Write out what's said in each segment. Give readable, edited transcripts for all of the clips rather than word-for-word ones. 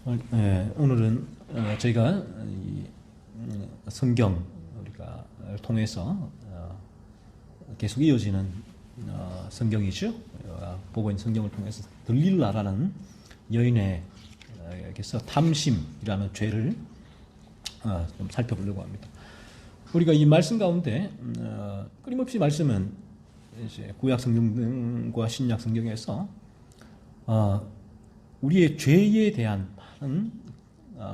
오늘은 저희가 이 성경 우리가 통해서 계속 이어지는 성경이죠. 보고 있는 성경을 통해서 들릴라라는 여인에게서 탐심이라는 죄를 좀 살펴보려고 합니다. 우리가 이 말씀 가운데 끊임없이 말씀은 이제 구약 성경과 신약 성경에서 우리의 죄에 대한 많은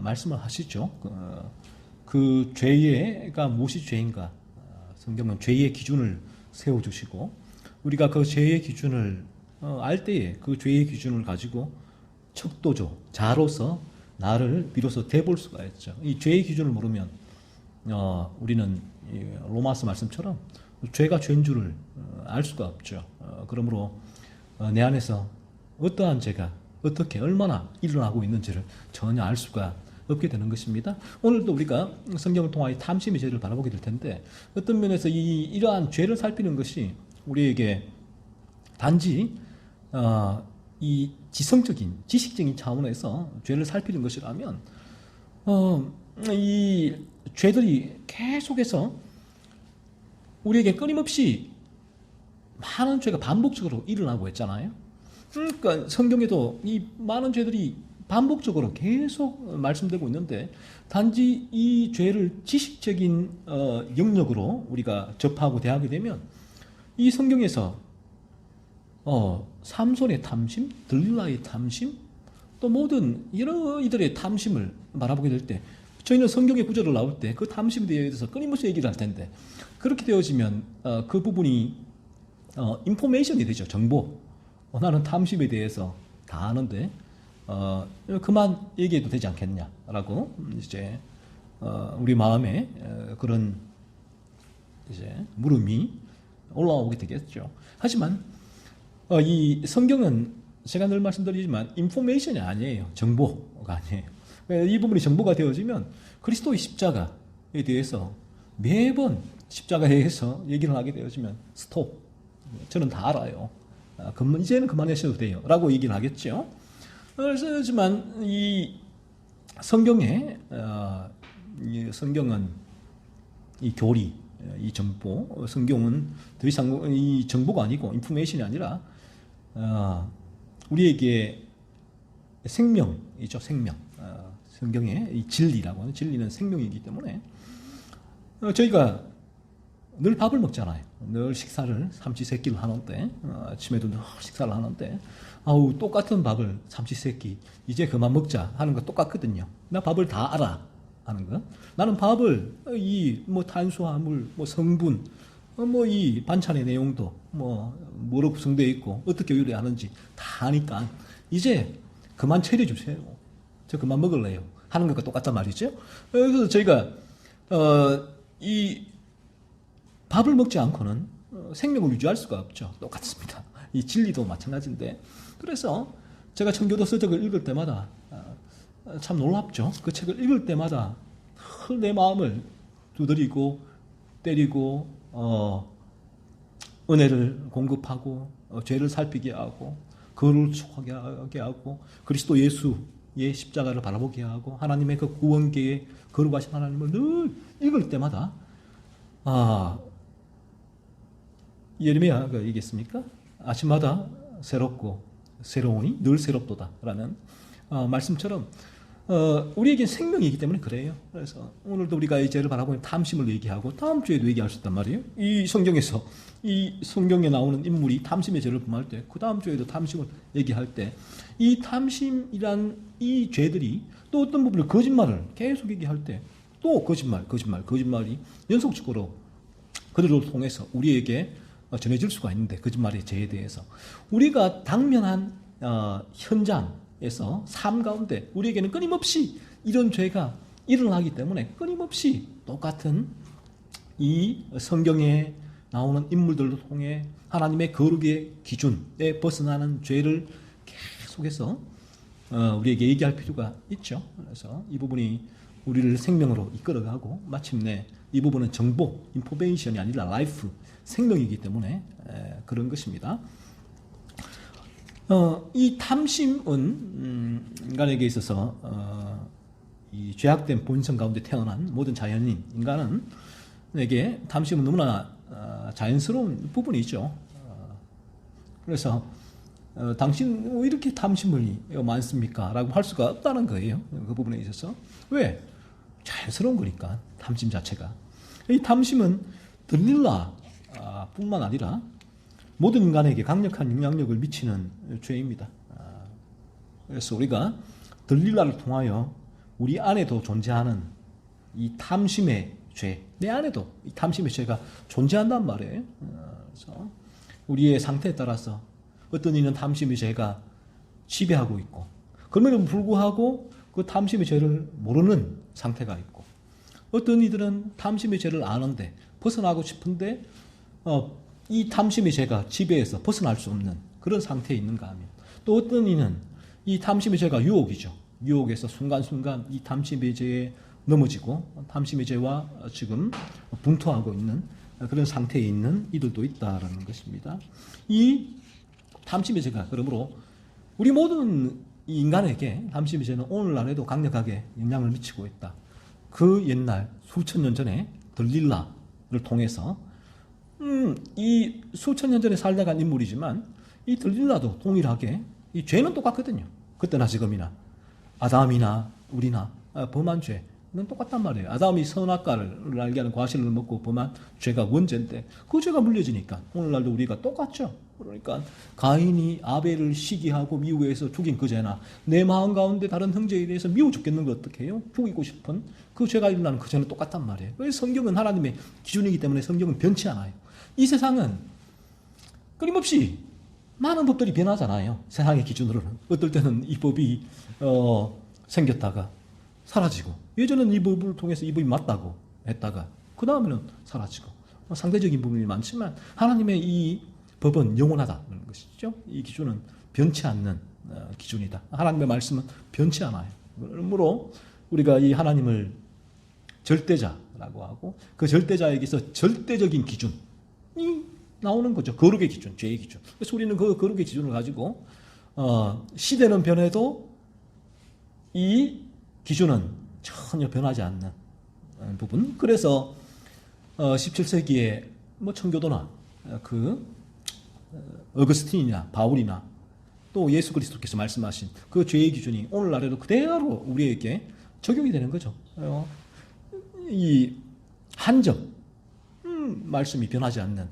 말씀을 하시죠. 그 죄가 무엇이 죄인가? 성경은 죄의 기준을 세워주시고 우리가 그 죄의 기준을 알 때에 그 죄의 기준을 가지고 척도죠. 자로서 나를 비로소 대볼 수가 있죠. 이 죄의 기준을 모르면 우리는 로마서 말씀처럼 죄가 죄인 줄을 알 수가 없죠. 그러므로 내 안에서 어떠한 죄가 어떻게 얼마나 일어나고 있는지를 전혀 알 수가 없게 되는 것입니다. 오늘도 우리가 성경을 통하여 탐심의 죄를 바라보게 될 텐데 어떤 면에서 이러한 죄를 살피는 것이 우리에게 단지 이 지성적인 지식적인 차원에서 죄를 살피는 것이라면 이 죄들이 계속해서 우리에게 끊임없이 많은 죄가 반복적으로 일어나고 있잖아요. 그러니까 성경에도 이 많은 죄들이 반복적으로 계속 말씀되고 있는데 단지 이 죄를 지식적인 영역으로 우리가 접하고 대하게 되면 이 성경에서 삼손의 탐심, 들릴라의 탐심, 또 모든 여러 이들의 탐심을 말해보게 될 때 저희는 성경의 구절을 나올 때 그 탐심에 대해서 끊임없이 얘기를 할 텐데 그렇게 되어지면 그 부분이 인포메이션이 되죠. 정보. 나는 탐심에 대해서 다 아는데 그만 얘기해도 되지 않겠냐라고 이제 우리 마음에 그런 이제 물음이 올라오게 되겠죠. 하지만 이 성경은 제가 늘 말씀드리지만 인포메이션이 아니에요. 정보가 아니에요. 이 부분이 정보가 되어지면 그리스도의 십자가에 대해서 매번 십자가에 대해서 얘기를 하게 되어지면 스톱. 저는 다 알아요. 이제는 그만하셔도 돼요. 라고 얘기를 하겠죠. 그렇지만 이 성경은 이 교리, 이 정보, 성경은 더 이상 이 정보가 아니고 인포메이션이 아니라 우리에게 생명이죠. 생명. 성경의 이 진리라고 하는 진리는 생명이기 때문에 저희가 늘 밥을 먹잖아요. 늘 식사를 삼시세끼를 하는데 아침에도 늘 식사를 하는데 똑같은 밥을 삼시세끼 이제 그만 먹자 하는 거 똑같거든요. 나 밥을 다 알아 하는 거. 나는 밥을 이 뭐 탄수화물, 뭐 성분, 뭐 이 반찬의 내용도 뭐로 구성되어 있고 어떻게 요리하는지 다 아니까 이제 그만 차려주세요. 저 그만 먹을래요 하는 것과 똑같단 말이죠. 그래서 저희가 이 밥을 먹지 않고는 생명을 유지할 수가 없죠. 똑같습니다. 이 진리도 마찬가지인데 그래서 제가 청교도 서적을 읽을 때마다 참 놀랍죠. 그 책을 읽을 때마다 내 마음을 두드리고 때리고 은혜를 공급하고 죄를 살피게 하고 거룩을 추구하게 하고 그리스도 예수의 십자가를 바라보게 하고 하나님의 그 구원계의 거룩하신 하나님을 늘 읽을 때마다 예레미야가 얘기했습니까? 아침마다 새롭고 새로우니 늘 새롭도다라는 말씀처럼 우리에겐 생명이기 때문에 그래요. 그래서 오늘도 우리가 이 죄를 바라보면 탐심을 얘기하고 다음 주에도 얘기할 수 있단 말이에요. 이 성경에서 이 성경에 나오는 인물이 탐심의 죄를 범할 때 그 다음 주에도 탐심을 얘기할 때 이 탐심이란 이 죄들이 또 어떤 부분을 거짓말을 계속 얘기할 때 또 거짓말이 연속적으로 그들을 통해서 우리에게 전해질 수가 있는데 거짓말의 죄에 대해서 우리가 당면한 현장에서 삶 가운데 우리에게는 끊임없이 이런 죄가 일어나기 때문에 끊임없이 똑같은 이 성경에 나오는 인물들을 통해 하나님의 거룩의 기준에 벗어나는 죄를 계속해서 우리에게 얘기할 필요가 있죠. 그래서 이 부분이 우리를 생명으로 이끌어가고 마침내 이 부분은 정보, 인포메이션이 아니라 라이프, 생명이기 때문에 그런 것입니다. 이 탐심은 인간에게 있어서 이 죄악된 본성 가운데 태어난 모든 자연인 인간에게 탐심은 너무나 자연스러운 부분이죠. 그래서 당신 왜 이렇게 탐심이 많습니까? 라고 할 수가 없다는 거예요. 그 부분에 있어서. 왜? 자연스러운 거니까 탐심 자체가. 이 탐심은 들릴라 뿐만 아니라 모든 인간에게 강력한 영향력을 미치는 죄입니다. 그래서 우리가 들릴라를 통하여 우리 안에도 존재하는 이 탐심의 죄, 내 안에도 이 탐심의 죄가 존재한단 말이에요. 그래서 우리의 상태에 따라서 어떤 이는 탐심의 죄가 지배하고 있고, 그럼에도 불구하고 그 탐심의 죄를 모르는 상태가 있고, 어떤 이들은 탐심의 죄를 아는데 벗어나고 싶은데 이 탐심의 죄가 지배해서 벗어날 수 없는 그런 상태에 있는가 하면, 또 어떤 이는 이 탐심의 죄가 유혹이죠. 유혹에서 순간순간 이 탐심의 죄에 넘어지고 탐심의 죄와 지금 분투하고 있는 그런 상태에 있는 이들도 있다라는 것입니다. 이 탐심의 죄가 그러므로 우리 모든 인간에게 탐심의 죄는 오늘날에도 강력하게 영향을 미치고 있다. 그 옛날 수천 년 전에 들릴라를 통해서 이 수천 년 전에 살다 간 인물이지만 이 들릴라도 동일하게 이 죄는 똑같거든요. 그때나 지금이나 아담이나 우리나 범한 죄는 똑같단 말이에요. 아담이 선악과를 알게 하는 과실을 먹고 범한 죄가 원죄인데 그 죄가 물려지니까 오늘날도 우리가 똑같죠. 그러니까 가인이 아벨을 시기하고 미워해서 죽인 그 죄나 내 마음 가운데 다른 형제에 대해서 미워 죽겠는 걸 어떻게 해요? 죽이고 싶은 그 죄가 일어나는 그 죄는 똑같단 말이에요. 그래서 성경은 하나님의 기준이기 때문에 성경은 변치 않아요. 이 세상은 끊임없이 많은 법들이 변하잖아요. 세상의 기준으로는. 어떨 때는 이 법이 생겼다가 사라지고, 예전에는 이 법을 통해서 이 법이 맞다고 했다가 그 다음에는 사라지고, 상대적인 부분이 많지만 하나님의 이 법은 영원하다는 것이죠. 이 기준은 변치 않는 기준이다. 하나님의 말씀은 변치 않아요. 그러므로 우리가 이 하나님을 절대자라고 하고, 그 절대자에게서 절대적인 기준이 나오는 거죠. 거룩의 기준, 죄의 기준. 그래서 우리는 그 거룩의 기준을 가지고 시대는 변해도 이 기준은 전혀 변하지 않는 부분. 그래서 17세기에 뭐 청교도나 그 어거스틴이나 바울이나 또 예수 그리스도께서 말씀하신 그 죄의 기준이 오늘날에도 그대로 우리에게 적용이 되는 거죠. 이 한점 말씀이 변하지 않는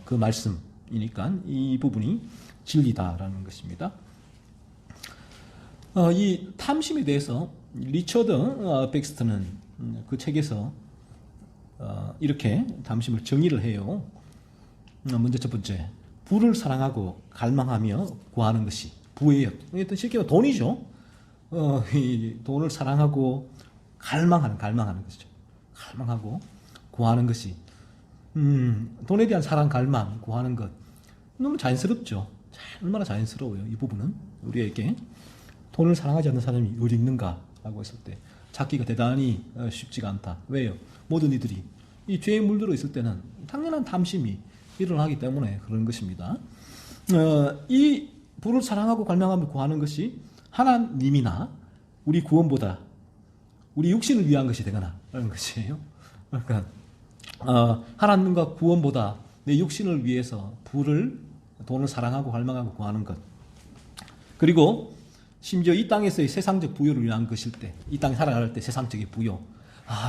그 말씀이니까 이 부분이 진리다라는 것입니다. 이 탐심에 대해서 리처드 백스터는 그 책에서 이렇게 탐심을 정의를 해요. 먼저 첫 번째, 부를 사랑하고 갈망하며 구하는 것이 부예요. 실제로 돈이죠. 이 돈을 사랑하고 갈망하는 것이죠. 갈망하고 구하는 것이 돈에 대한 사랑, 갈망, 구하는 것 너무 자연스럽죠. 얼마나 자연스러워요. 이 부분은 우리에게 돈을 사랑하지 않는 사람이 어디 있는가라고 했을 때 찾기가 대단히 쉽지가 않다. 왜요? 모든 이들이 이 죄에 물들어 있을 때는 당연한 탐심이 일어나기 때문에 그런 것입니다. 이 부를 사랑하고 갈망하며 구하는 것이 하나님이나 우리 구원보다 우리 육신을 위한 것이 되거나 라는 것이에요. 그러니까 하나님과 구원보다 내 육신을 위해서 돈을 사랑하고 갈망하고 구하는 것, 그리고 심지어 이 땅에서의 세상적 부여를 위한 것일 때, 이 땅에 살아갈 때 세상적인 부여,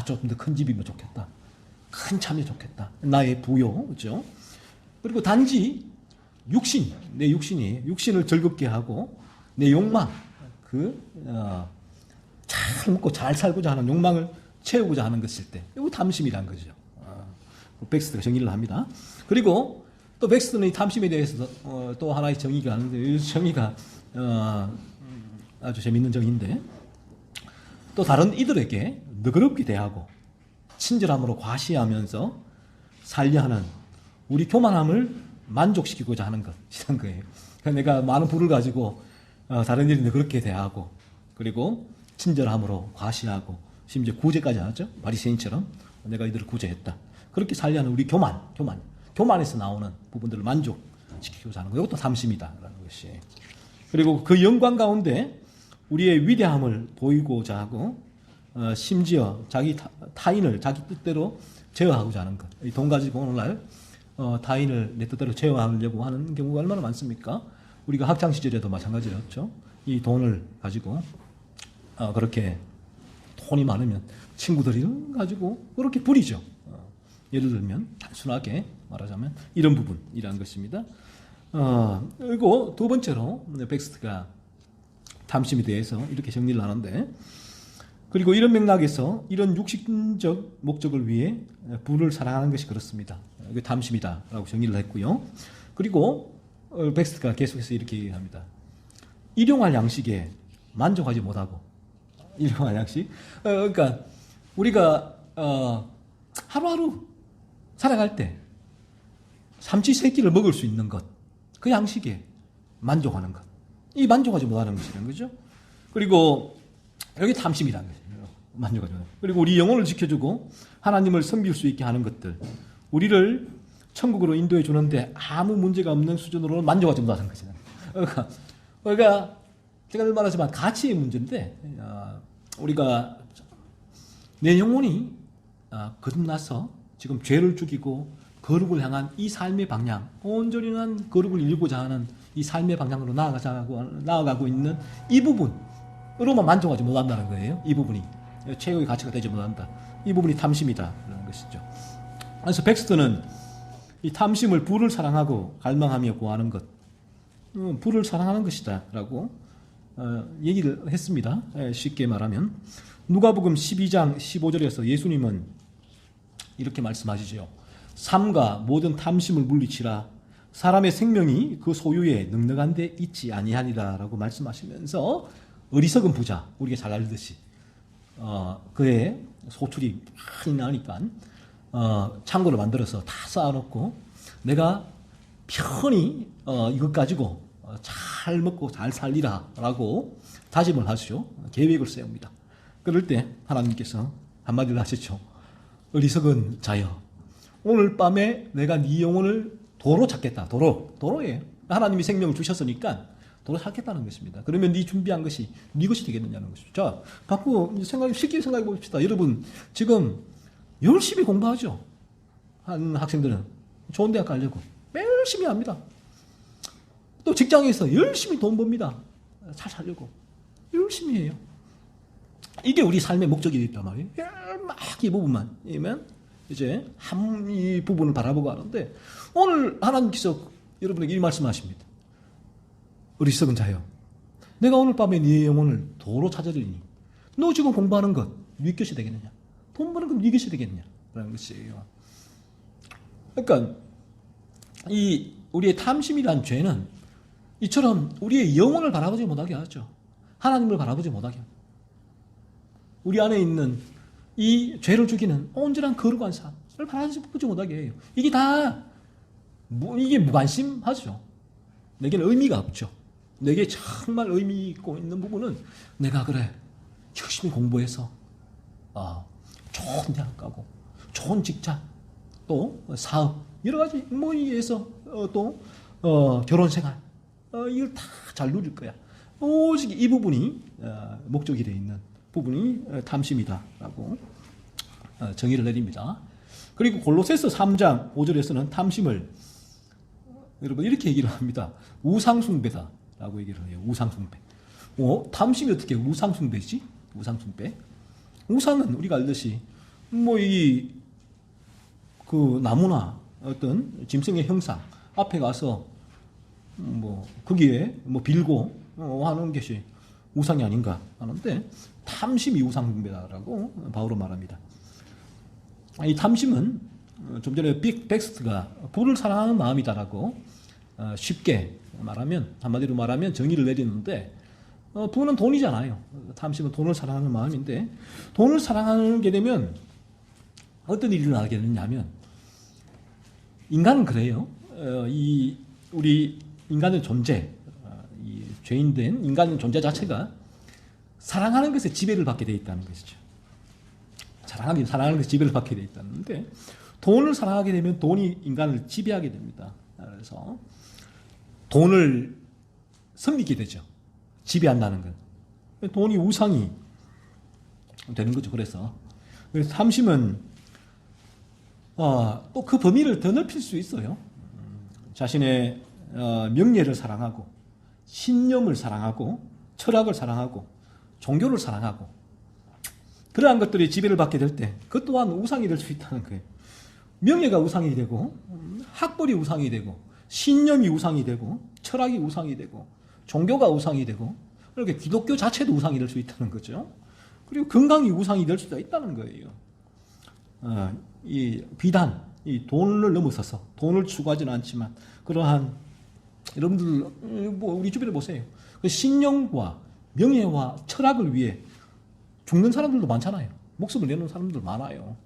조금 더 큰 집이면 좋겠다, 큰 차면 좋겠다, 나의 부여, 그렇죠? 그리고 단지 내 육신을 즐겁게 하고 내 욕망, 잘 먹고 잘 살고자 하는 욕망을 채우고자 하는 것일 때, 이거 탐심이란 거죠. 백스터가 정의를 합니다. 그리고 또 백스터는 이 탐심에 대해서 또 하나의 정의가 하는데, 이 정의가 아주 재밌는 정의인데, 또 다른 이들에게 너그럽게 대하고 친절함으로 과시하면서 살려하는 우리 교만함을 만족시키고자 하는 것이란 거예요. 그러니까 내가 많은 부를 가지고 다른 이들이 너그럽게 대하고, 그리고 친절함으로 과시하고, 심지어 구제까지 하죠. 바리새인처럼 내가 이들을 구제했다. 그렇게 살려하는 우리 교만에서 나오는 부분들을 만족시키고자 하는 거. 이것도 탐심이다라는 것이 그리고 그 영광 가운데 우리의 위대함을 보이고자 하고 심지어 자기 타인을 자기 뜻대로 제어하고자 하는 것. 이 돈 가지고 오늘날 타인을 내 뜻대로 제어하려고 하는 경우가 얼마나 많습니까? 우리가 학창 시절에도 마찬가지였죠. 이 돈을 가지고 그렇게 돈이 많으면 친구들이 가지고 그렇게 부리죠. 예를 들면 단순하게 말하자면 이런 부분이라는 것입니다. 그리고 두 번째로 텍스트가 탐심에 대해서 이렇게 정리를 하는데, 그리고 이런 맥락에서 이런 육신적 목적을 위해 부를 사랑하는 것이 그렇습니다. 이게 탐심이다라고 정리를 했고요. 그리고 텍스트가 계속해서 이렇게 얘기합니다. 일용할 양식에 만족하지 못하고, 일용할 양식. 그러니까 우리가 하루하루 살아갈 때 삼치 세끼를 먹을 수 있는 것, 그 양식에 만족하는 것, 이 만족하지 못하는 것이라는 거죠. 그리고 여기 탐심이라는 거죠. 만족하지 못하는 것. 그리고 우리 영혼을 지켜주고 하나님을 섬길 수 있게 하는 것들, 우리를 천국으로 인도해 주는데 아무 문제가 없는 수준으로 만족하지 못하는 것이다. 그러니까 제가 늘 말하지만 가치의 문제인데, 우리가 내 영혼이 거듭나서 지금 죄를 죽이고 거룩을 향한 이 삶의 방향, 온전한 거룩을 이루고자 하는 이 삶의 방향으로 나아가고 있는 이 부분으로만 만족하지 못한다는 거예요. 이 부분이 최고의 가치가 되지 못한다. 이 부분이 탐심이다라는 것이죠. 그래서 텍스트는 이 탐심을 부를 사랑하고 갈망하며 구하는 것, 부를 사랑하는 것이다라고 얘기를 했습니다. 쉽게 말하면 누가복음 12장 15절에서 예수님은 이렇게 말씀하시죠. 삶과 모든 탐심을 물리치라. 사람의 생명이 그 소유에 넉넉한 데 있지 아니하니라라고 말씀하시면서 어리석은 부자, 우리가 잘 알듯이 그의 소출이 많이 나니까 창고를 만들어서 다 쌓아놓고 내가 편히 이것 가지고 잘 먹고 잘 살리라라고 다짐을 하시죠. 계획을 세웁니다. 그럴 때 하나님께서 한마디를 하셨죠. 어리석은 자여, 오늘 밤에 내가 네 영혼을 도로 찾겠다. 도로예요. 하나님이 생명을 주셨으니까 도로 찾겠다는 것입니다. 그러면 네 준비한 것이 네 것이 되겠느냐는 것이죠. 자, 갖고 쉽게 생각해 봅시다. 여러분 지금 열심히 공부하죠. 한 학생들은 좋은 대학 가려고 열심히 합니다. 또 직장에서 열심히 돈 법니다. 잘 살려고 열심히 해요. 이게 우리 삶의 목적이 있단 말이에요. 막 이 부분만 이면 이제 이 부분을 바라보고 하는데, 오늘 하나님께서 여러분에게 이 말씀하십니다. 어리석은 자여, 내가 오늘 밤에 네 영혼을 도로 찾으리니 너 지금 공부하는 것 네 것이 되겠느냐? 돈 버는 건 네 것이 되겠느냐? 라는 것이에요. 그러니까 이 우리의 탐심이란 죄는 이처럼 우리의 영혼을 바라보지 못하게 하죠. 하나님을 바라보지 못하게 합니다. 우리 안에 있는 이 죄를 죽이는 온전한 거룩한 삶을 바라보지 못하게 해요. 이게 무관심하죠. 내게는 의미가 없죠. 내게 정말 의미 있고 있는 부분은 내가 그래 열심히 공부해서 좋은 대학 가고 좋은 직장, 또 사업, 여러 가지 위해서 또 결혼생활, 이걸 다 잘 누릴 거야. 오직 이 부분이 목적이 되어 있는 부분이 탐심이다라고 정의를 내립니다. 그리고 골로새서 3장 5절에서는 탐심을 여러분 이렇게 얘기를 합니다. 우상숭배다라고 얘기를 해요. 우상숭배. 탐심이 어떻게 우상숭배지? 우상숭배. 우상은 우리가 알듯이 그 나무나 어떤 짐승의 형상 앞에 가서 거기에 빌고 하는 것이 우상이 아닌가 하는데, 탐심이 우상숭배다라고 바울은 말합니다. 이 탐심은 좀 전에 텍스트가 부를 사랑하는 마음이다라고 쉽게 말하면, 한마디로 말하면 정의를 내리는데, 부는 돈이잖아요. 탐심은 돈을 사랑하는 마음인데, 돈을 사랑하게 되면 어떤 일이 일어나게 되냐면, 인간은 그래요. 우리 인간의 존재, 이 죄인된 인간의 존재 자체가 사랑하는 것에 지배를 받게 되어 있다는 것이죠. 사랑하는 것에 지배를 받게 되어 있다는데, 돈을 사랑하게 되면 돈이 인간을 지배하게 됩니다. 그래서 돈을 섬기게 되죠. 지배한다는 건. 돈이 우상이 되는 거죠. 그래서 탐심은 또 그 범위를 더 넓힐 수 있어요. 자신의 명예를 사랑하고 신념을 사랑하고 철학을 사랑하고 종교를 사랑하고 그러한 것들이 지배를 받게 될 때 그것 또한 우상이 될 수 있다는 거예요. 명예가 우상이 되고 학벌이 우상이 되고 신념이 우상이 되고 철학이 우상이 되고 종교가 우상이 되고 이렇게 기독교 자체도 우상이 될 수 있다는 거죠. 그리고 건강이 우상이 될 수도 있다는 거예요. 이 비단, 이 돈을 넘어서서 돈을 추구하지는 않지만 그러한 여러분들 뭐 우리 주변에 보세요. 그 신념과 명예와 철학을 위해 죽는 사람들도 많잖아요. 목숨을 내놓은 사람들 많아요.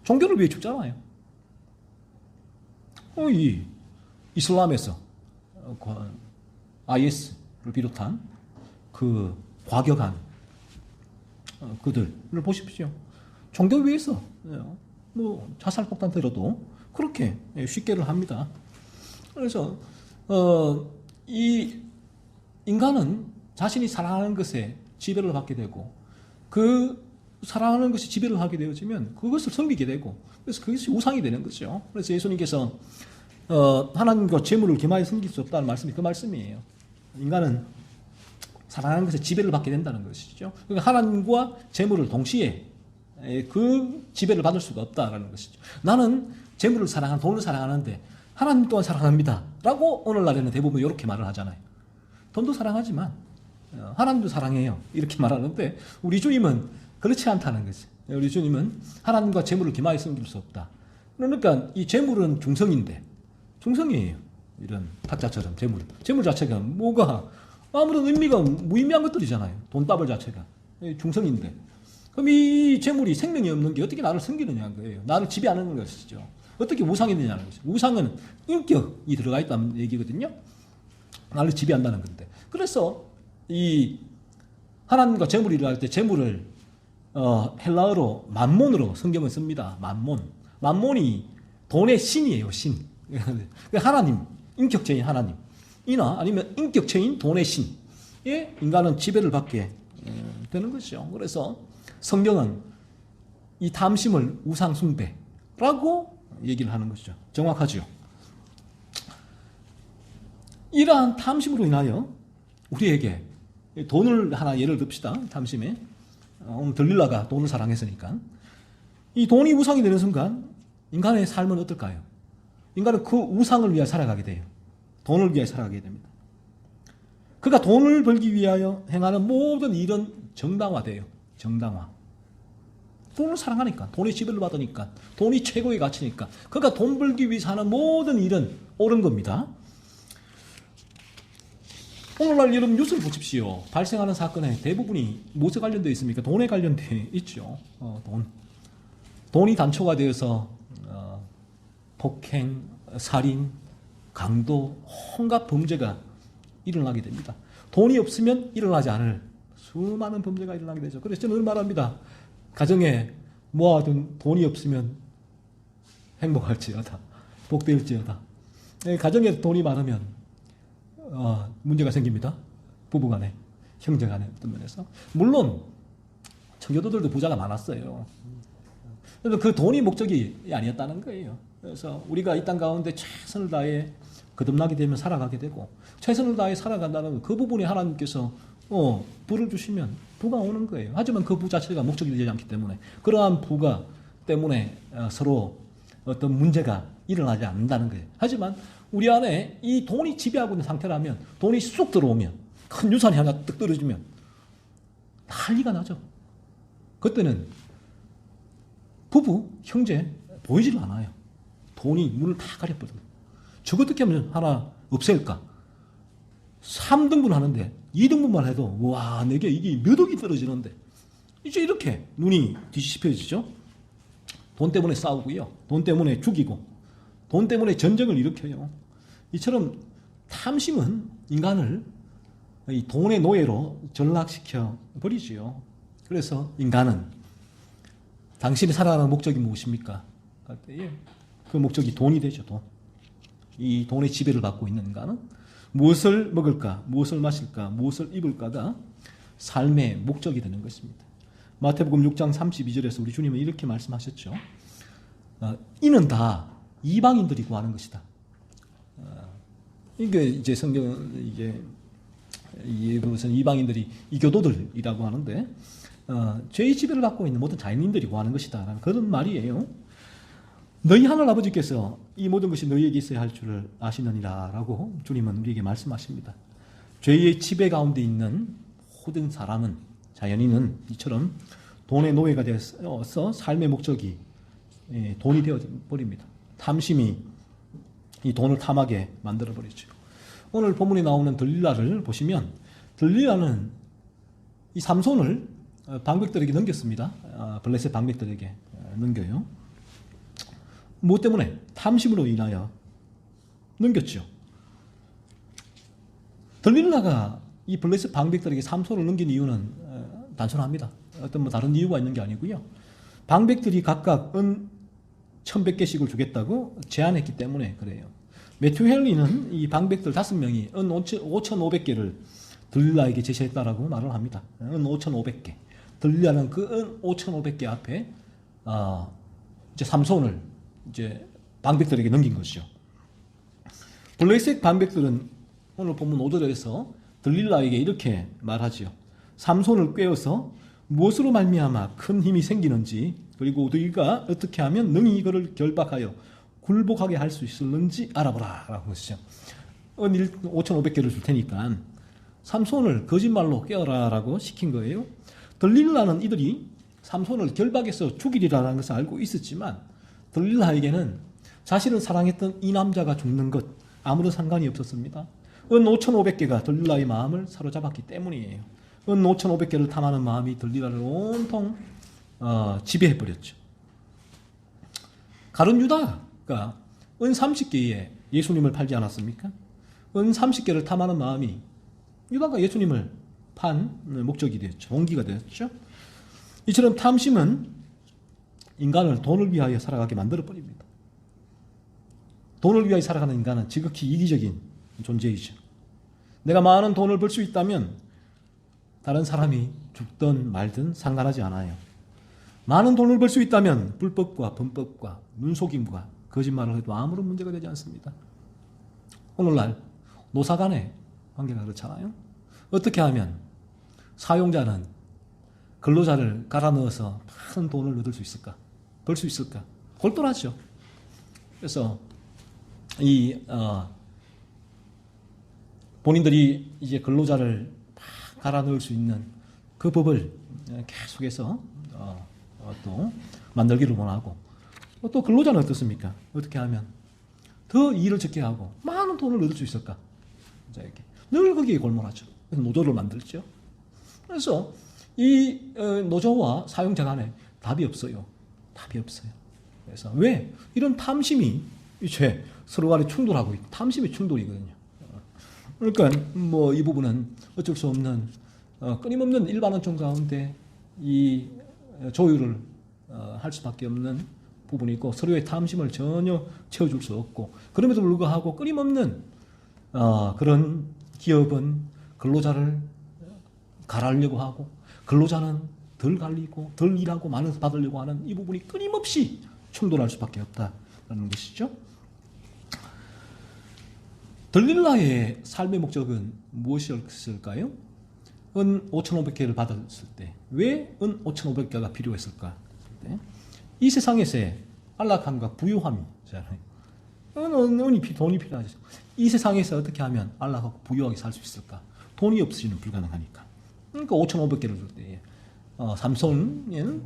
종교를 위해 죽잖아요. 이 이슬람에서 IS를 비롯한 그 과격한 그들을 보십시오. 종교 위해서 뭐 자살폭탄 테러도 그렇게 쉽게를 합니다. 그래서 이 인간은 자신이 사랑하는 것에 지배를 받게 되고 그 사랑하는 것이 지배를 하게 되어지면 그것을 섬기게 되고 그래서 그것이 우상이 되는 거죠. 그래서 예수님께서 하나님과 재물을 겸하여 섬길 수 없다는 말씀이 그 말씀이에요. 인간은 사랑하는 것에 지배를 받게 된다는 것이죠. 그러니까 하나님과 재물을 동시에 그 지배를 받을 수가 없다라는 것이죠. 나는 재물을 사랑하는 돈을 사랑하는데 하나님 또한 사랑합니다 라고 오늘날에는 대부분 이렇게 말을 하잖아요. 돈도 사랑하지만 하나님도 사랑해요 이렇게 말하는데 우리 주님은 그렇지 않다는 거지. 우리 주님은 하나님과 재물을 겸하여 섬길 수 없다. 그러니까 이 재물은 중성인데 중성이에요. 이런 탁자처럼 재물 자체가 뭐가 아무런 의미가 무의미한 것들이잖아요. 돈다발 자체가 중성인데 그럼 이 재물이 생명이 없는 게 어떻게 나를 섬기느냐는 거예요. 나를 지배하는 것이죠. 어떻게 우상이 되냐는 것이죠. 우상은 인격이 들어가 있다는 얘기거든요. 나를 지배한다는 건데. 그래서 이 하나님과 재물이라 할 때 재물을 헬라어로 만몬으로 성경은 씁니다. 만몬이 돈의 신이에요. 신. 하나님, 인격체인 하나님이나 아니면 인격체인 돈의 신에 인간은 지배를 받게 되는 것이죠. 그래서 성경은 이 탐심을 우상숭배라고 얘기를 하는 것이죠. 정확하죠. 이러한 탐심으로 인하여 우리에게 돈을 하나 예를 듭시다. 탐심에. 오늘 들릴라가 돈을 사랑했으니까. 이 돈이 우상이 되는 순간 인간의 삶은 어떨까요? 인간은 그 우상을 위해 살아가게 돼요. 돈을 위해 살아가게 됩니다. 그가 돈을 벌기 위하여 행하는 모든 일은 정당화돼요. 정당화. 돈을 사랑하니까, 돈의 지배를 받으니까, 돈이 최고의 가치니까, 그가 돈 벌기 위해서 하는 모든 일은 옳은 겁니다. 오늘날 여러분 뉴스를 보십시오. 발생하는 사건의 대부분이 무엇에 관련되어 있습니까? 돈에 관련되어 있죠. 돈이 단초가 되어서 폭행, 살인, 강도, 온갖 범죄가 일어나게 됩니다. 돈이 없으면 일어나지 않을 수많은 범죄가 일어나게 되죠. 그래서 저는 말합니다. 가정에 모아둔 돈이 없으면 행복할지어다. 복될지어다. 가정에 돈이 많으면 문제가 생깁니다. 부부간에, 형제간에 어떤 면에서. 물론 청교도들도 부자가 많았어요. 그래서 그 돈이 목적이 아니었다는 거예요. 그래서 우리가 이 땅 가운데 최선을 다해 거듭나게 되면 살아가게 되고 최선을 다해 살아간다는 그 부분에 하나님께서 부를 주시면 부가 오는 거예요. 하지만 그 부 자체가 목적이 되지 않기 때문에 그러한 부가 때문에 서로 어떤 문제가 일어나지 않는다는 거예요. 하지만 우리 안에 이 돈이 지배하고 있는 상태라면 돈이 쑥 들어오면 큰 유산이 하나 뜩 떨어지면 난리가 나죠. 그때는 부부, 형제 보이질 않아요. 돈이 문을 다 가려버려요. 저거 어떻게 하면 하나 없앨까? 3등분 하는데 2등분만 해도 와 내게 이게 몇 억이 떨어지는데 이제 이렇게 눈이 뒤집혀지죠. 돈 때문에 싸우고요. 돈 때문에 죽이고 돈 때문에 전쟁을 일으켜요. 이처럼 탐심은 인간을 이 돈의 노예로 전락시켜 버리지요. 그래서 인간은 당신이 살아가는 목적이 무엇입니까? 그 목적이 돈이 되죠. 돈. 이 돈의 지배를 받고 있는 인간은 무엇을 먹을까, 무엇을 마실까, 무엇을 입을까가 삶의 목적이 되는 것입니다. 마태복음 6장 32절에서 우리 주님은 이렇게 말씀하셨죠. 이는 다 이방인들이 구하는 것이다. 이게 이제 성경 이게 무슨 이방인들이 이교도들이라고 하는데 죄의 지배를 받고 있는 모든 자연인들이 구하는 것이다라는 그런 말이에요. 너희 하늘 아버지께서 이 모든 것이 너희에게 있어야 할 줄을 아시느니라라고 주님은 우리에게 말씀하십니다. 죄의 지배 가운데 있는 모든 사람은, 자연인은 이처럼 돈의 노예가 되어서 삶의 목적이 돈이 되어 버립니다. 탐심이 이 돈을 탐하게 만들어 버리죠. 오늘 본문에 나오는 들릴라를 보시면 들릴라는 이 삼손을 방백들에게 넘겼습니다. 블레셋 방백들에게 넘겨요. 무엇 때문에? 탐심으로 인하여 넘겼죠. 들릴라가 이 블레셋 방백들에게 삼손을 넘긴 이유는 단순합니다. 어떤 다른 이유가 있는 게 아니고요. 방백들이 각각 은 1,100개씩을 주겠다고 제안했기 때문에 그래요. 매튜 헨리는 이 방백들 5명이 은 5,500개를 들릴라에게 제시했다라고 말을 합니다. 은 5,500개. 들릴라는 그 은 5,500개 앞에 이제 삼손을 이제 방백들에게 넘긴 것이죠. 블레셋 방백들은 오늘 본문 5절에서 들릴라에게 이렇게 말하지요. 삼손을 꿰어서 무엇으로 말미암아 큰 힘이 생기는지, 그리고 너희가 어떻게 하면 능히 이거를 결박하여 굴복하게 할 수 있을는지 알아보라 라고 것이죠. 5,500개를 줄 테니까 삼손을 거짓말로 깨어라 라고 시킨 거예요. 들릴라는 이들이 삼손을 결박해서 죽이리라는 것을 알고 있었지만 들릴라에게는 자신을 사랑했던 이 남자가 죽는 것 아무런 상관이 없었습니다. 은 5,500개가 들릴라의 마음을 사로잡았기 때문이에요. 은 5,500개를 탐하는 마음이 들릴라를 온통 지배해버렸죠. 가룟 유다가 은 30개에 예수님을 팔지 않았습니까? 은 30개를 탐하는 마음이 유다가 예수님을 판 목적이 되었죠. 동기가 되었죠. 이처럼 탐심은 인간을 돈을 위하여 살아가게 만들어버립니다. 돈을 위하여 살아가는 인간은 지극히 이기적인 존재이죠. 내가 많은 돈을 벌 수 있다면 다른 사람이 죽든 말든 상관하지 않아요. 많은 돈을 벌 수 있다면 불법과 범법과 눈속임과 거짓말을 해도 아무런 문제가 되지 않습니다. 오늘날 노사 간의 관계가 그렇잖아요. 어떻게 하면 사용자는 근로자를 갈아 넣어서 많은 돈을 얻을 수 있을까? 벌 수 있을까? 골똘하죠. 그래서 본인들이 이제 근로자를 막 갈아 넣을 수 있는 그 법을 계속해서 또 만들기를 원하고, 또 근로자는 어떻습니까? 어떻게 하면 더 일을 적게 하고 많은 돈을 얻을 수 있을까? 이렇게 늘 거기에 골몰하죠. 그래서 노조를 만들죠. 그래서 이 노조와 사용자 간에 답이 없어요. 답이 없어요. 그래서 왜? 이런 탐심이 이제 서로 간에 충돌하고 있고, 탐심이 충돌이거든요. 그러니까 뭐 이 부분은 어쩔 수 없는 끊임없는 일반 원천 가운데 이 조율을 할 수밖에 없는 부분이 있고, 서로의 탐심을 전혀 채워줄 수 없고, 그럼에도 불구하고 끊임없는 그런 기업은 근로자를 갈아려고 하고, 근로자는 덜 갈리고 덜 일하고 많은 받으려고 하는 이 부분이 끊임없이 충돌할 수밖에 없다는 것이죠. 들릴라의 삶의 목적은 무엇이었을까요? 은 5,500개를 받았을 때 왜 은 5,500개가 필요했을까? 이 세상에서의 안락함과 부유함이잖아요. 은이 돈이 필요하죠. 이 세상에서 어떻게 하면 안락하고 부유하게 살 수 있을까? 돈이 없이는 불가능하니까. 그러니까 5,500개를 줄 때 삼손은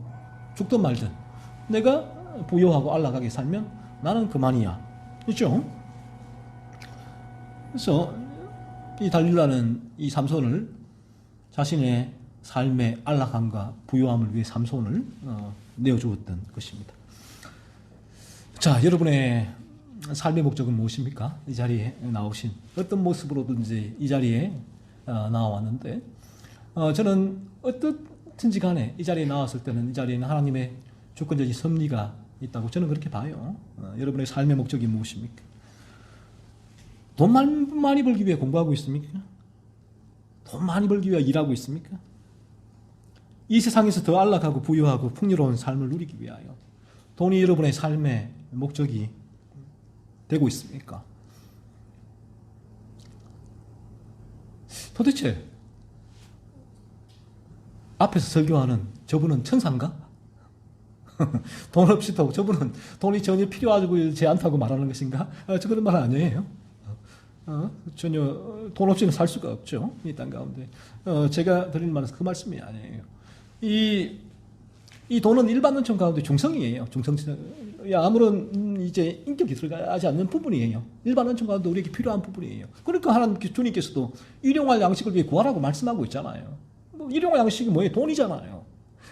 죽든 말든 내가 부유하고 안락하게 살면 나는 그만이야. 그렇죠? 그래서 이 달릴라는 이 삼손을 자신의 삶의 안락함과 부유함을 위해 삼손을 내어주었던 것입니다. 자, 여러분의 삶의 목적은 무엇입니까? 이 자리에 나오신 어떤 모습으로든지 이 자리에 나왔는데, 저는 어떻든지 간에 이 자리에 나왔을 때는 이 자리에는 하나님의 주권적인 섭리가 있다고 저는 그렇게 봐요. 여러분의 삶의 목적이 무엇입니까? 돈 많이 벌기 위해 공부하고 있습니까? 돈 많이 벌기 위해 일하고 있습니까? 이 세상에서 더 안락하고 부유하고 풍요로운 삶을 누리기 위하여 돈이 여러분의 삶의 목적이 되고 있습니까? 도대체 앞에서 설교하는 저분은 천사인가? 돈 없이도 저분은 돈이 전혀 필요하지 않다고 말하는 것인가? 저 그런 말 아니에요. 전혀 돈 없이는 살 수가 없죠. 이 땅 가운데. 제가 드리는 말은 그 말씀이 아니에요. 이 돈은 일반 은총 가운데 중성이에요. 아무런 이제 인격이 들어가지 않는 부분이에요. 일반 은총 가운데 우리에게 필요한 부분이에요. 그러니까 하나님 주님께서도 일용할 양식을 위해 구하라고 말씀하고 있잖아요. 일용할 양식이 뭐예요? 돈이잖아요.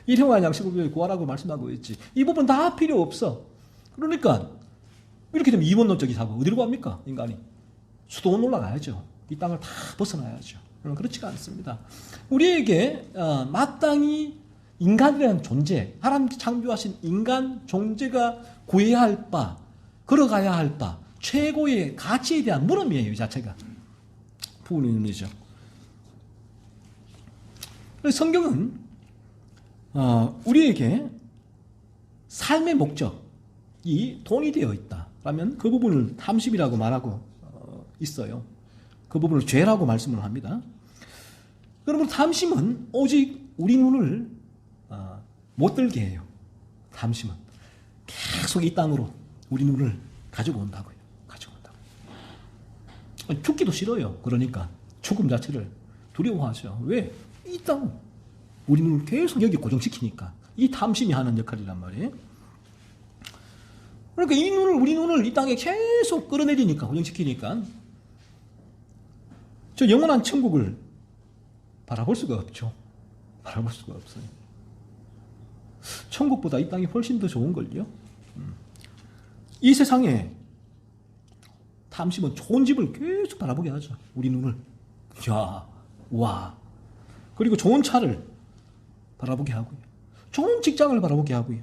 일용할 양식을 위해 구하라고 말씀하고 있지. 이 부분 다 필요 없어. 그러니까 이렇게 되면 이원론적이 사고 어디로 갑니까? 인간이. 수도원 올라가야죠. 이 땅을 다 벗어나야죠. 그렇지가 않습니다. 우리에게 마땅히 인간이라는 존재, 하나님께 창조하신 인간 존재가 구해야 할 바, 걸어가야 할 바, 최고의 가치에 대한 물음이에요. 이 자체가. 부분이죠. 성경은 우리에게 삶의 목적이 돈이 되어 있다라면 그 부분을 탐심이라고 말하고 있어요. 그 부분을 죄라고 말씀을 합니다. 여러분, 탐심은 오직 우리 눈을 못 들게 해요. 탐심은 계속 이 땅으로 우리 눈을 가지고 온다고요. 죽기도 싫어요. 그러니까 죽음 자체를 두려워하죠. 왜? 이 땅 우리 눈을 계속 여기 고정시키니까. 이 탐심이 하는 역할이란 말이에요. 그러니까 우리 눈을 이 땅에 계속 끌어내리니까, 고정시키니까 저 영원한 천국을 바라볼 수가 없죠. 바라볼 수가 없어요. 천국보다 이 땅이 훨씬 더 좋은걸요. 이 세상에 탐심은 좋은 집을 계속 바라보게 하죠. 우리 눈을. 와. 그리고 좋은 차를 바라보게 하고요. 좋은 직장을 바라보게 하고요.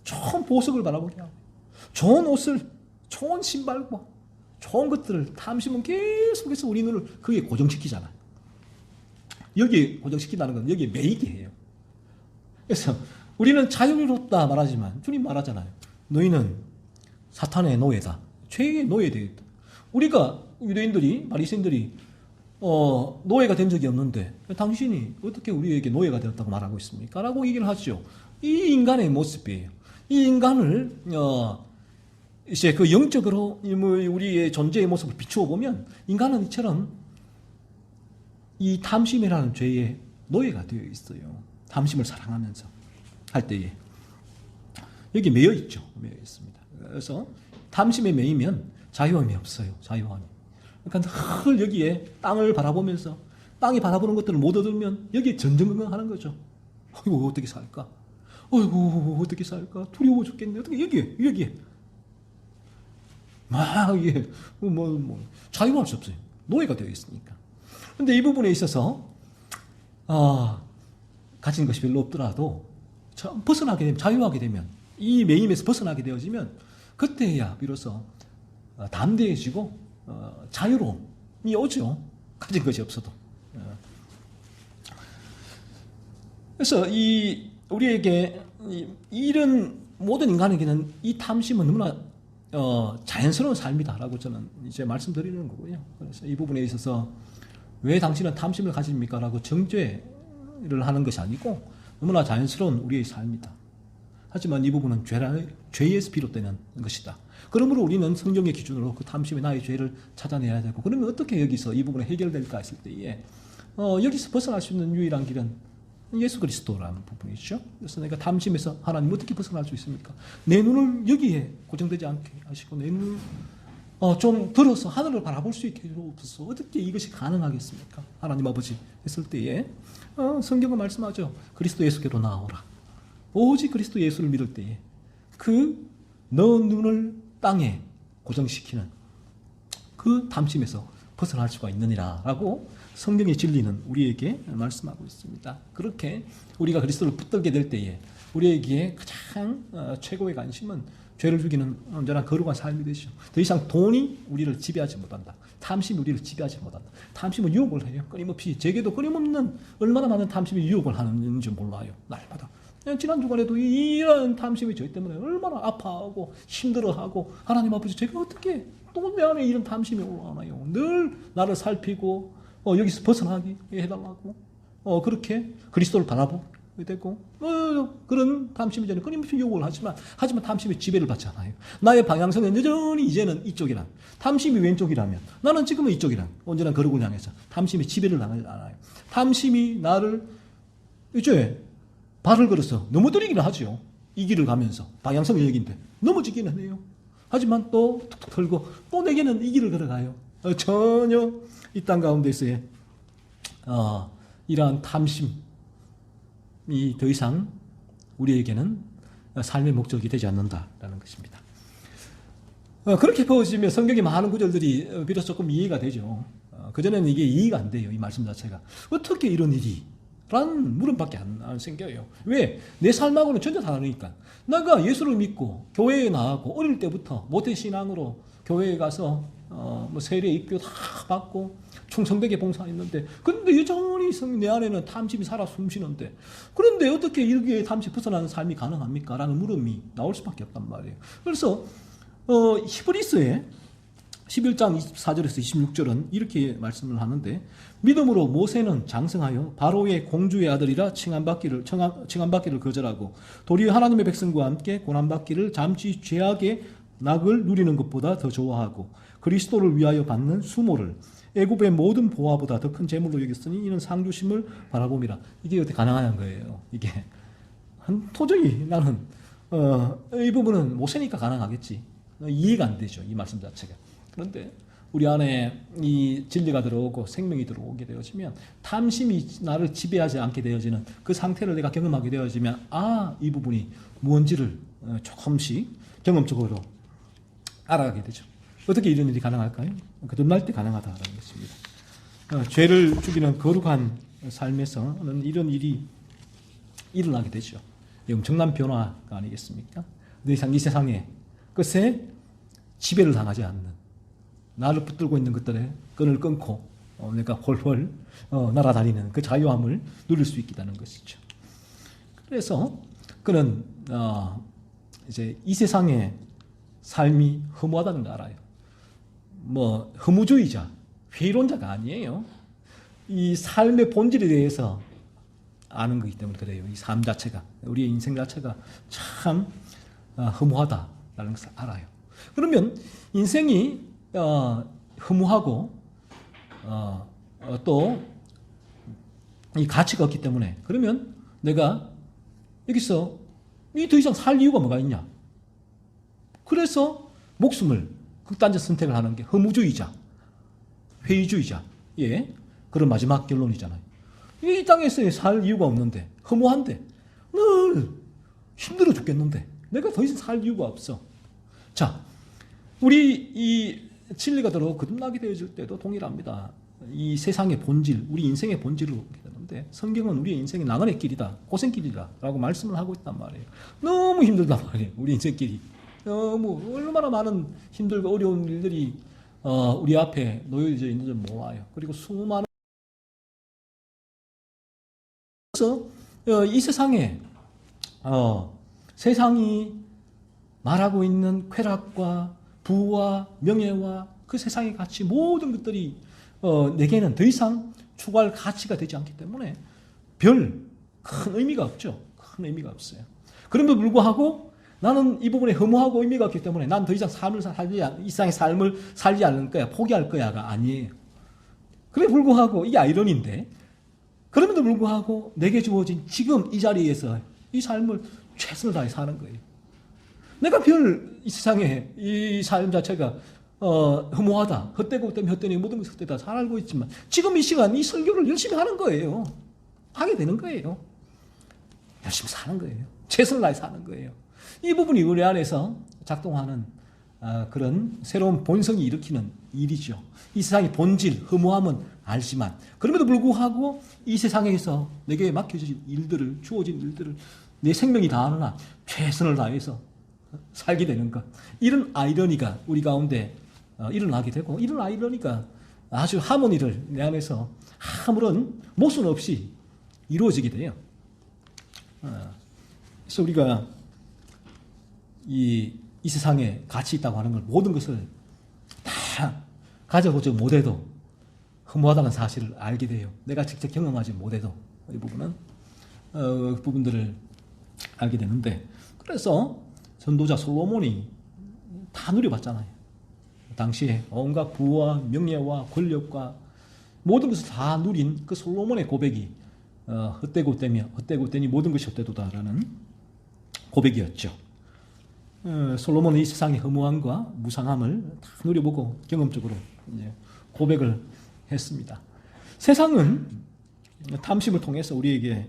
좋은 보석을 바라보게 하고요. 좋은 옷을, 좋은 신발과 좋은 것들을 탐심은 계속해서 우리 눈을 거기에 고정시키잖아요. 여기에 고정시킨다는 건 여기에 매이게 해요. 그래서 우리는 자유롭다 말하지만 주님 말하잖아요. 너희는 사탄의 노예다. 죄의 노예되겠다. 우리가 유대인들이, 바리새인들이 노예가 된 적이 없는데 당신이 어떻게 우리에게 노예가 되었다고 말하고 있습니까? 라고 얘기를 하죠. 이 인간의 모습이에요. 이 인간을 이제 그 영적으로 우리의 존재의 모습을 비추어 보면 인간은 이처럼 이 탐심이라는 죄의 노예가 되어 있어요. 탐심을 사랑하면서 할 때에 여기 매여 있죠. 매여 있습니다. 그래서 탐심에 매이면 자유함이 없어요. 자유함이. 그러니까 늘 여기에 땅을 바라보면서 땅이 바라보는 것들을 못 얻으면 여기에 전전긍긍하는 거죠. 어이구 어떻게 살까? 어이구 어떻게 살까? 두려워 죽겠네. 어떻게 여기에 막 이게 자유할 수 없어요. 노예가 되어 있으니까. 근데 이 부분에 있어서 가진 것이 별로 없더라도 벗어나게 되면, 자유하게 되면, 이 매임에서 벗어나게 되어지면 그때야 비로소 담대해지고 자유로움이 오죠. 가진 것이 없어도. 그래서 우리에게 이런 모든 인간에게는 이 탐심은 너무나 자연스러운 삶이다라고 저는 이제 말씀드리는 거고요. 그래서 이 부분에 있어서 왜 당신은 탐심을 가집니까? 라고 정죄를 하는 것이 아니고 너무나 자연스러운 우리의 삶이다. 하지만 이 부분은 죄에서 비롯되는 것이다. 그러므로 우리는 성경의 기준으로 그 탐심의 나의 죄를 찾아내야 되고, 그러면 어떻게 여기서 이 부분이 해결될까 했을 때에 여기서 벗어날 수 있는 유일한 길은 예수 그리스도라는 부분이죠. 그래서 내가 탐심에서 하나님 어떻게 벗어날 수 있습니까? 내 눈을 여기에 고정되지 않게 하시고 내 눈을 좀 들어서 하늘을 바라볼 수 있게 해주옵소서. 어떻게 이것이 가능하겠습니까? 하나님 아버지 했을 때에 성경은 말씀하죠. 그리스도 예수께로 나아오라. 오직 그리스도 예수를 믿을 때에 너 눈을 땅에 고정시키는 그 탐심에서 벗어날 수가 있느니라 라고 성경의 진리는 우리에게 말씀하고 있습니다. 그렇게 우리가 그리스도를 붙들게 될 때에 우리에게 가장 최고의 관심은 죄를 죽이는 온전한 거룩한 삶이 되죠. 더 이상 돈이 우리를 지배하지 못한다. 탐심이 우리를 지배하지 못한다. 탐심은 유혹을 해요. 끊임없이. 제게도 끊임없는 얼마나 많은 탐심이 유혹을 하는지 몰라요. 날마다. 지난 주간에도 이런 탐심이 저희 때문에 얼마나 아파하고 힘들어하고 하나님 아버지 제가 어떻게 또 내 안에 이런 탐심이 올라오나요? 늘 나를 살피고 여기서 벗어나게 해달라고 그렇게 그리스도를 바라보게 되고 그런 탐심이 저는 끊임없이 요구를 하지만 탐심의 지배를 받지 않아요. 나의 방향성은 여전히 이제는 이쪽이란 탐심이 왼쪽이라면 나는 지금은 이쪽이란 온전한 거룩을 향해서 탐심의 지배를 당하지 않아요. 탐심이 나를 이제 발을 걸어서 넘어뜨리기는 하죠. 이 길을 가면서 방향성이 여기인데 넘어지기는 해요. 하지만 또 툭툭 털고 또 내게는 이 길을 걸어가요. 전혀 이 땅 가운데서의 이러한 탐심이 더 이상 우리에게는 삶의 목적이 되지 않는다라는 것입니다. 그렇게 보시면 성경의 많은 구절들이 비로소 조금 이해가 되죠. 그전에는 이게 이해가 안 돼요. 이 말씀 자체가. 어떻게 이런 일이? 라는 물음밖에 안 생겨요. 왜? 내 삶하고는 전혀 다르니까. 내가 예수를 믿고 교회에 나가고 어릴 때부터 모태신앙으로 교회에 가서 뭐 세례 입교 다 받고 충성되게 봉사했는데 근데 여전히 내 안에는 탐심이 살아 숨쉬는데 그런데 어떻게 이렇게 탐심 벗어나는 삶이 가능합니까? 라는 물음이 나올 수밖에 없단 말이에요. 그래서 히브리서에 11장 24절에서 26절은 이렇게 말씀을 하는데 믿음으로 모세는 장성하여 바로의 공주의 아들이라 칭함받기를 거절하고 도리어 하나님의 백성과 함께 고난받기를 잠시 죄악의 낙을 누리는 것보다 더 좋아하고 그리스도를 위하여 받는 수모를 애굽의 모든 보화보다 더 큰 재물로 여겼으니 이는 상주심을 바라봄이라. 이게 어떻게 가능한 거예요? 이게 도저히 나는 이 부분은 모세니까 가능하겠지. 이해가 안 되죠. 이 말씀 자체가. 그런데 우리 안에 이 진리가 들어오고 생명이 들어오게 되어지면 탐심이 나를 지배하지 않게 되어지는 그 상태를 내가 경험하게 되어지면 이 부분이 뭔지를 조금씩 경험적으로 알아가게 되죠. 어떻게 이런 일이 가능할까요? 거듭날 때 가능하다는 것입니다. 죄를 죽이는 거룩한 삶에서는 이런 일이 일어나게 되죠. 엄청난 변화가 아니겠습니까? 더 이상 이 세상에 끝에 지배를 당하지 않는 나를 붙들고 있는 것들의 끈을 끊고 내가 홀홀 날아다니는 그 자유함을 누릴 수 있다는 것이죠. 그래서 그는 이제 이 세상의 삶이 허무하다는 걸 알아요. 뭐 허무주의자, 회의론자가 아니에요. 이 삶의 본질에 대해서 아는 거기 때문에 그래요. 이 삶 자체가, 우리의 인생 자체가 참 허무하다라는 것을 알아요. 그러면 인생이 허무하고 또 이 가치가 없기 때문에 그러면 내가 여기서 더 이상 살 이유가 뭐가 있냐? 그래서 목숨을 극단적 선택을 하는 게 허무주의자, 회의주의자, 그런 마지막 결론이잖아요. 이 땅에서 살 이유가 없는데 허무한데 늘 힘들어 죽겠는데 내가 더 이상 살 이유가 없어. 자, 우리 이 진리가 들어 거듭나게 되어질 때도 동일합니다. 이 세상의 본질, 우리 인생의 본질을 보게 되는데 성경은 우리의 인생이 나그네 길이다, 고생길이다 라고 말씀을 하고 있단 말이에요. 너무 힘들단 말이에요. 우리 인생길이. 너무 얼마나 많은 힘들고 어려운 일들이 우리 앞에 놓여져 있는 줄 몰라요. 그리고 수많은 그래서 이 세상에 세상이 말하고 있는 쾌락과 부와 명예와 그 세상의 가치 모든 것들이 내게는 더 이상 추구할 가치가 되지 않기 때문에 별 큰 의미가 없죠. 큰 의미가 없어요. 그럼에도 불구하고 나는 이 부분에 허무하고 의미가 없기 때문에 난 더 이상 이 세상의 삶을 살지 않을 거야, 포기할 거야가 아니에요. 그래 불구하고 이게 아이러니인데 그럼에도 불구하고 내게 주어진 지금 이 자리에서 이 삶을 최선을 다해 사는 거예요. 내가 이 세상에 이 삶 자체가 허무하다, 헛되고 때문에 헛되니 모든 것을 헛되다 잘 알고 있지만 지금 이 시간 이 설교를 열심히 하는 거예요. 하게 되는 거예요. 열심히 사는 거예요. 최선을 다해 사는 거예요. 이 부분이 우리 안에서 작동하는 그런 새로운 본성이 일으키는 일이죠. 이 세상의 본질, 허무함은 알지만 그럼에도 불구하고 이 세상에서 내게 맡겨진 일들을, 주어진 일들을 내 생명이 다하는 한 최선을 다해서 살게 되는 것. 이런 아이러니가 우리 가운데 일어나게 되고, 이런 아이러니가 아주 하모니를 내 안에서 아무런 모순 없이 이루어지게 돼요. 그래서 우리가 이 세상에 가치 있다고 하는 걸, 모든 것을 다 가져보지 못해도 허무하다는 사실을 알게 돼요. 내가 직접 경험하지 못해도 이 부분은 그 부분들을 알게 되는데, 그래서 전도자 솔로몬이 다 누려봤잖아요. 당시에 온갖 부와 명예와 권력과 모든 것을 다 누린 그 솔로몬의 고백이 헛되고 헛되니 모든 것이 헛되도다라는 고백이었죠. 솔로몬은 이 세상의 허무함과 무상함을 다 누려보고 경험적으로 이제 고백을 했습니다. 세상은 탐심을 통해서 우리에게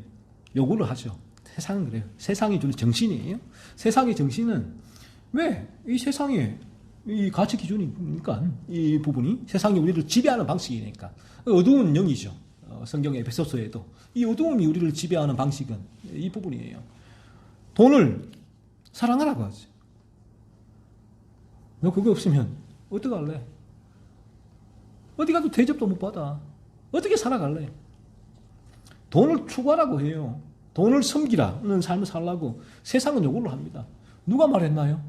요구를 하죠. 세상은 그래요. 세상이 주는 정신이에요. 세상의 정신은 왜? 이 세상의 이 가치 기준이니까, 이 부분이 세상이 우리를 지배하는 방식이니까. 어두운 영이죠. 성경의 에베소서에도 이 어두움이 우리를 지배하는 방식은 이 부분이에요. 돈을 사랑하라고 하지. 너 그거 없으면 어떡할래? 어디 가도 대접도 못 받아. 어떻게 살아갈래? 돈을 추구하라고 해요. 돈을 섬기라는 삶을 살라고 세상은 요구를 합니다. 누가 말했나요?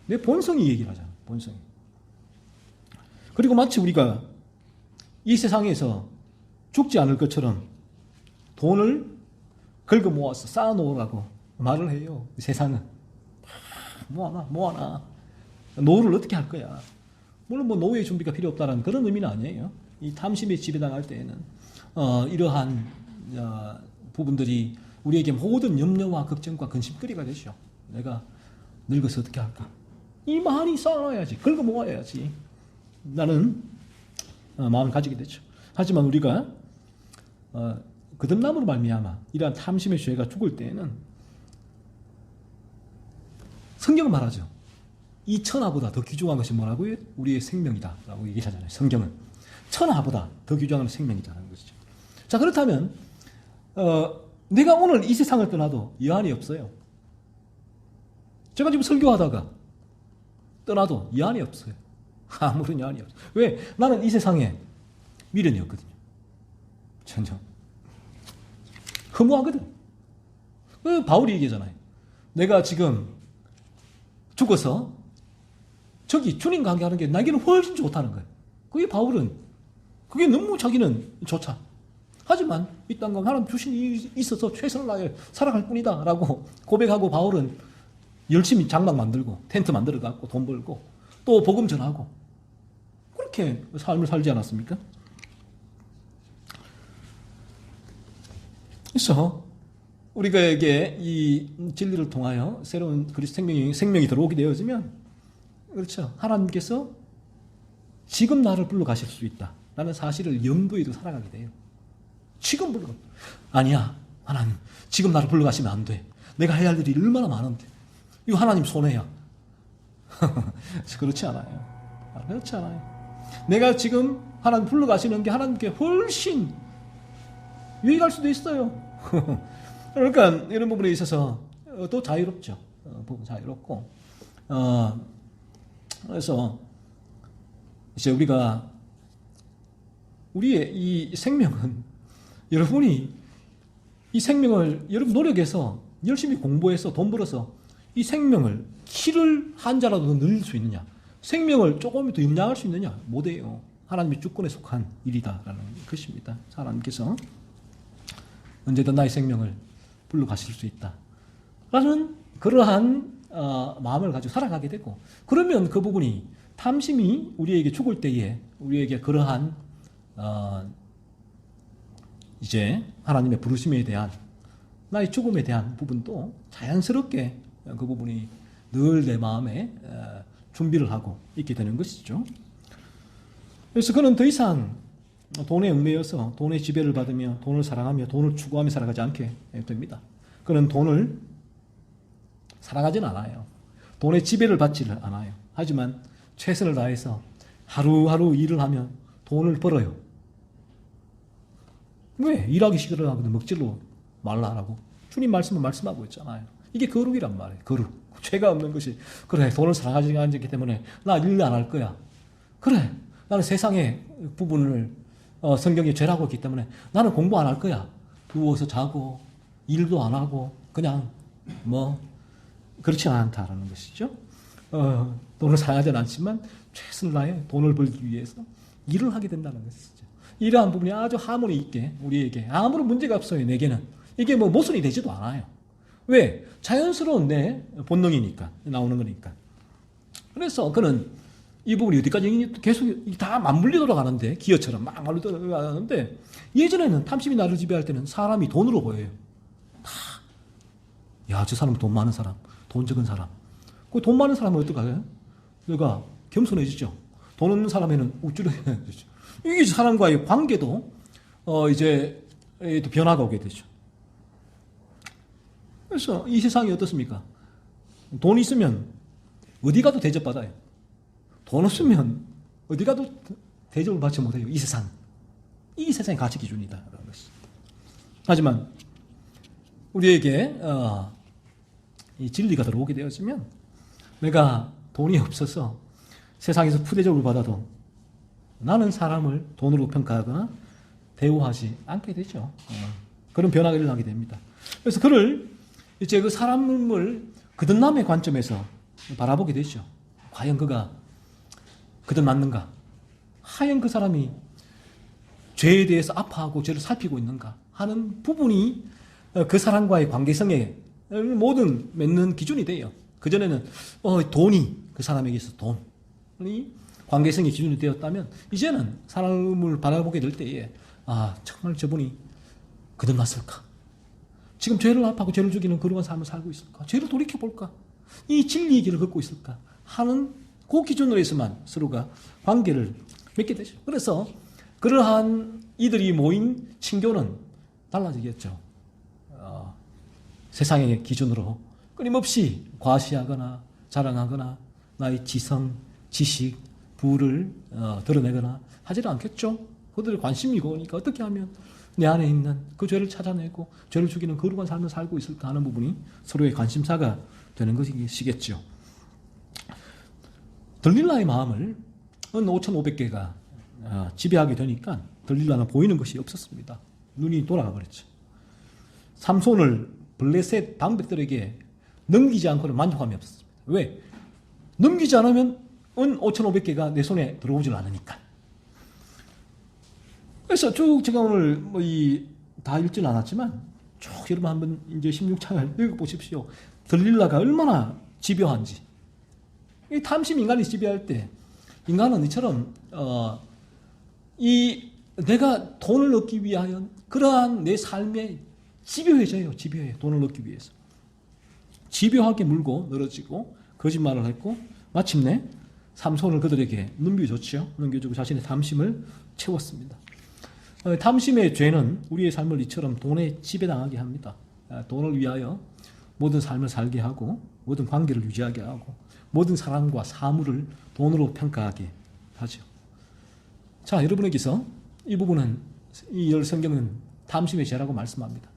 내 본성이 얘기를 하잖아. 본성이. 그리고 마치 우리가 이 세상에서 죽지 않을 것처럼 돈을 긁어 모아서 쌓아놓으라고 말을 해요. 세상은. 모아놔. 노후를 어떻게 할 거야? 물론 뭐 노후의 준비가 필요 없다는 그런 의미는 아니에요. 이 탐심에 지배당할 때에는 이러한 부분들이 우리에게 모든 염려와 걱정과 근심거리가 되죠. 내가 늙어서 어떻게 할까? 이 많이 쌓아놔야지. 긁어 모아야지. 나는 마음을 가지게 되죠. 하지만 우리가 거듭남으로 말미암아 이러한 탐심의 죄가 죽을 때에는 성경은 말하죠. 이 천하보다 더 귀중한 것이 뭐라고요? 우리의 생명이다 라고 얘기하잖아요. 성경은 천하보다 더 귀중한 생명이라는 것이죠. 자, 그렇다면 내가 오늘 이 세상을 떠나도 여한이 없어요. 제가 지금 설교하다가 떠나도 여한이 없어요. 아무런 여한이 없어요. 왜? 나는 이 세상에 미련이 없거든요. 전혀. 허무하거든. 바울이 얘기하잖아요. 내가 지금 죽어서 저기 주님 관계하는 게 나에게는 훨씬 좋다는 거예요. 그게 바울은, 그게 너무 자기는 좋다. 하지만 이 땅과 하나님 주신 일이 있어서 최선을 다해 살아갈 뿐이다 라고 고백하고, 바울은 열심히 장막 만들고 텐트 만들어 갖고 돈 벌고 또 복음 전하고 그렇게 삶을 살지 않았습니까? 그래서 우리에게 이 진리를 통하여 새로운 그리스도 생명이 들어오게 되어지면, 그렇죠, 하나님께서 지금 나를 불러 가실 수 있다 라는 사실을 염두에도 살아가게 돼요. 지금 불러. 아니야, 하나님 지금 나를 불러 가시면 안 돼. 내가 해야 할 일이 얼마나 많은데. 이거 하나님 손해야. 그렇지 않아요. 그렇지 않아요. 내가 지금 하나님 불러 가시는 게 하나님께 훨씬 유익할 수도 있어요. 그러니까 이런 부분에 있어서 또 자유롭죠. 부분 자유롭고. 그래서 이제 우리가 우리의 이 생명은, 여러분이 이 생명을 여러분 노력해서 열심히 공부해서 돈 벌어서 이 생명을 키를 한 자라도 더 늘릴 수 있느냐? 생명을 조금 더 영양할 수 있느냐? 못해요. 하나님의 주권에 속한 일이다라는 것입니다. 하나님께서 언제든 나의 생명을 불러 가실 수 있다 라는 그러한 마음을 가지고 살아가게 되고, 그러면 그 부분이, 탐심이 우리에게 죽을 때에 우리에게 그러한 이제 하나님의 부르심에 대한, 나의 죽음에 대한 부분도 자연스럽게 그 부분이 늘 내 마음에 준비를 하고 있게 되는 것이죠. 그래서 그는 더 이상 돈에 얽매여서 돈의 지배를 받으며 돈을 사랑하며 돈을 추구하며 살아가지 않게 됩니다. 그는 돈을 사랑하지는 않아요. 돈의 지배를 받지를 않아요. 하지만 최선을 다해서 하루하루 일을 하면 돈을 벌어요. 왜? 일하기 싫어하거든 먹지로 말라라고 주님 말씀은 말씀하고 있잖아요. 이게 거룩이란 말이에요. 거룩. 죄가 없는 것이. 그래, 돈을 사랑하지 않기 때문에 나 일 안 할 거야. 그래, 나는 세상의 부분을 성경에 죄라고 했기 때문에 나는 공부 안 할 거야. 누워서 자고 일도 안 하고 그냥 그렇지 않다라는 것이죠. 돈을 사랑하지는 않지만 최선을 다해 돈을 벌기 위해서 일을 하게 된다는 것이죠. 이러한 부분이 아주 하모니 있게 우리에게 아무런 문제가 없어요. 내게는 이게 모순이 되지도 않아요. 왜? 자연스러운 내 본능이니까 나오는 거니까. 그래서 그는 이 부분이 어디까지 계속 다 맞물려 돌아가는데, 기어처럼 막 맞물려 돌아가는데, 예전에는 탐심이 나를 지배할 때는 사람이 돈으로 보여요. 야, 저 사람은 돈 많은 사람, 돈 적은 사람. 그 돈 많은 사람은 어떡하게? 그러니까 겸손해지죠. 돈 없는 사람에는 우쭐해지죠. 이게 사람과의 관계도 이제 또 변화가 오게 되죠. 그래서 이 세상이 어떻습니까? 돈 있으면 어디 가도 대접받아요. 돈 없으면 어디 가도 대접을 받지 못해요. 이 세상. 이 세상의 가치 기준이다. 하지만 우리에게 이 진리가 들어오게 되었으면 내가 돈이 없어서 세상에서 푸대접을 받아도 나는 사람을 돈으로 평가하거나 대우하지 않게 되죠. 그런 변화가 일어나게 됩니다. 그래서 그를 이제 그 사람을 그든남의 관점에서 바라보게 되죠. 과연 그가 그든 맞는가? 하연 그 사람이 죄에 대해서 아파하고 죄를 살피고 있는가 하는 부분이 그 사람과의 관계성에 모든 맺는 기준이 돼요. 그전에는 돈이 그 사람에게 있어서 돈이 관계성의 기준이 되었다면 이제는 사람을 바라보게 될 때에 정말 저분이 그든 맞을까? 지금 죄를 아파하고 죄를 죽이는 거룩한 삶을 살고 있을까? 죄를 돌이켜볼까? 이 진리의 길을 걷고 있을까? 하는 그 기준으로 해서만 서로가 관계를 맺게 되죠. 그래서 그러한 이들이 모인 친교는 달라지겠죠. 세상의 기준으로 끊임없이 과시하거나 자랑하거나 나의 지성, 지식, 부를 드러내거나 하지는 않겠죠. 그들의 관심이 그거니까 어떻게 하면 내 안에 있는 그 죄를 찾아내고 죄를 죽이는 거룩한 삶을 살고 있을까 하는 부분이 서로의 관심사가 되는 것이겠죠. 들릴라의 마음을 5,500개가 지배하게 되니까 들릴라는 보이는 것이 없었습니다. 눈이 돌아가 버렸죠. 삼손을 블레셋 방백들에게 넘기지 않고는 만족함이 없었습니다. 왜? 넘기지 않으면 5,500개가 내 손에 들어오질 않으니까. 그래서 쭉 제가 오늘 다 읽지는 않았지만 쭉 여러분 한번 이제 16장을 읽어보십시오. 들릴라가 얼마나 집요한지. 이 탐심 인간이 지배할 때 인간은 이처럼 내가 돈을 얻기 위하여 그러한 내 삶에 집요해져요. 집요해. 돈을 얻기 위해서. 집요하게 물고 늘어지고 거짓말을 했고 마침내 삼손을 그들에게 넘겨줬죠. 넘겨주고 자신의 탐심을 채웠습니다. 탐심의 죄는 우리의 삶을 이처럼 돈에 지배당하게 합니다. 돈을 위하여 모든 삶을 살게 하고 모든 관계를 유지하게 하고 모든 사람과 사물을 돈으로 평가하게 하죠. 자, 여러분에게서 이 부분은 이 성경은 탐심의 죄라고 말씀합니다.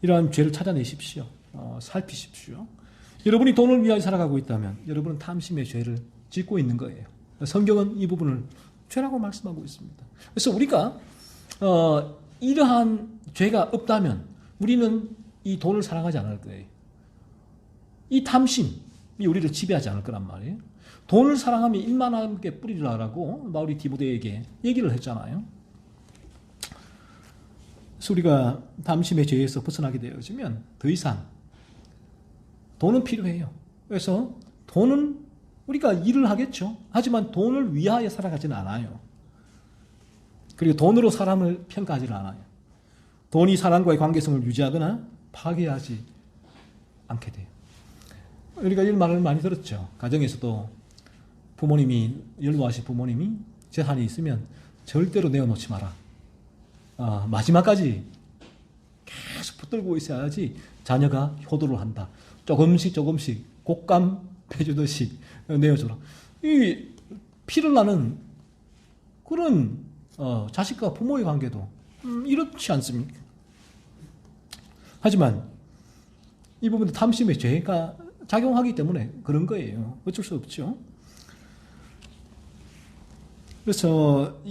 이러한 죄를 찾아내십시오. 살피십시오. 여러분이 돈을 위하여 살아가고 있다면 여러분은 탐심의 죄를 짓고 있는 거예요. 성경은 이 부분을 죄라고 말씀하고 있습니다. 그래서 우리가 이러한 죄가 없다면 우리는 이 돈을 사랑하지 않을 거예요. 이 탐심이 우리를 지배하지 않을 거란 말이에요. 돈을 사랑하면 일만하게 뿌리라라고 바울이 디모데에게 얘기를 했잖아요. 그래서 우리가 탐심의 죄에서 벗어나게 되어지면 더 이상 돈은 필요해요. 그래서 돈은 우리가 일을 하겠죠. 하지만 돈을 위하여 살아가지는 않아요. 그리고 돈으로 사람을 평가하지는 않아요. 돈이 사람과의 관계성을 유지하거나 파괴하지 않게 돼요. 우리가 이런 말을 많이 들었죠. 가정에서도 부모님이, 연로하신 부모님이 재산이 있으면 절대로 내어놓지 마라. 마지막까지 계속 붙들고 있어야지 자녀가 효도를 한다. 조금씩 곶감 빼주듯이 내어줘라. 이 피를 나는 그런 자식과 부모의 관계도 이렇지 않습니까? 하지만 이 부분도 탐심의 죄가 작용하기 때문에 그런 거예요. 어쩔 수 없죠. 그래서